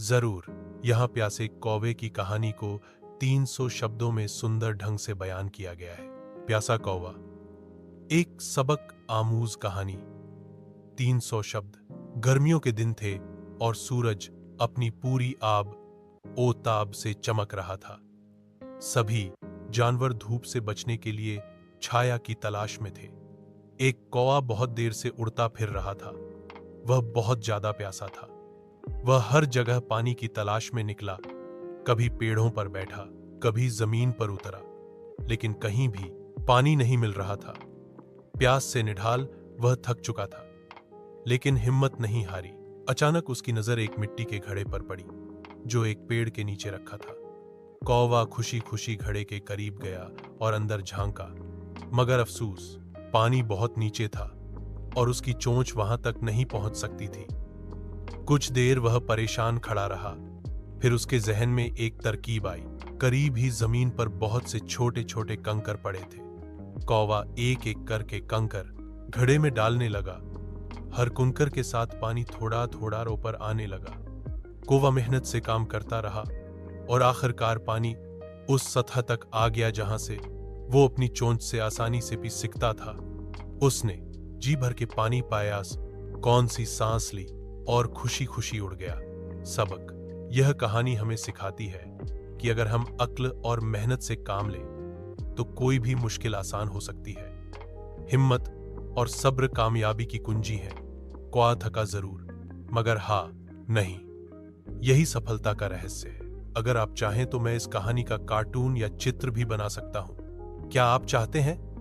जरूर, यहाँ प्यासे कौवे की कहानी को 300 शब्दों में सुंदर ढंग से बयान किया गया है। प्यासा कौवा, एक सबक आमूज कहानी। 300 शब्द। गर्मियों के दिन थे और सूरज अपनी पूरी आब ओ ताब से चमक रहा था। सभी जानवर धूप से बचने के लिए छाया की तलाश में थे। एक कौवा बहुत देर से उड़ता फिर रहा था। वह बहुत ज्यादा प्यासा था। वह हर जगह पानी की तलाश में निकला, कभी पेड़ों पर बैठा, कभी जमीन पर उतरा, लेकिन कहीं भी पानी नहीं मिल रहा था। प्यास से निढाल वह थक चुका था, लेकिन हिम्मत नहीं हारी। अचानक उसकी नजर एक मिट्टी के घड़े पर पड़ी, जो एक पेड़ के नीचे रखा था। कौवा खुशी खुशी घड़े के करीब गया और अंदर झांका, मगर अफसोस, पानी बहुत नीचे था और उसकी चोंच वहां तक नहीं पहुंच सकती थी। कुछ देर वह परेशान खड़ा रहा, फिर उसके जहन में एक तरकीब आई। करीब ही जमीन पर बहुत से छोटे छोटे कंकर पड़े थे। कौवा एक एक करके कंकर घड़े में डालने लगा। हर कुंकर के साथ पानी थोड़ा थोड़ा ऊपर आने लगा। कौवा मेहनत से काम करता रहा और आखिरकार पानी उस सतह तक आ गया जहां से वो अपनी चोंच से आसानी से पी सकता था। उसने जी भर के पानी पाया, कौन सी सांस ली और खुशी खुशी उड़ गया। सबक, यह कहानी हमें सिखाती है कि अगर हम अक्ल और मेहनत से काम लें तो कोई भी मुश्किल आसान हो सकती है। हिम्मत और सब्र कामयाबी की कुंजी है। कौवा थका जरूर, मगर हार नहीं। यही सफलता का रहस्य है। अगर आप चाहें तो मैं इस कहानी का कार्टून या चित्र भी बना सकता हूं। क्या आप चाहते हैं?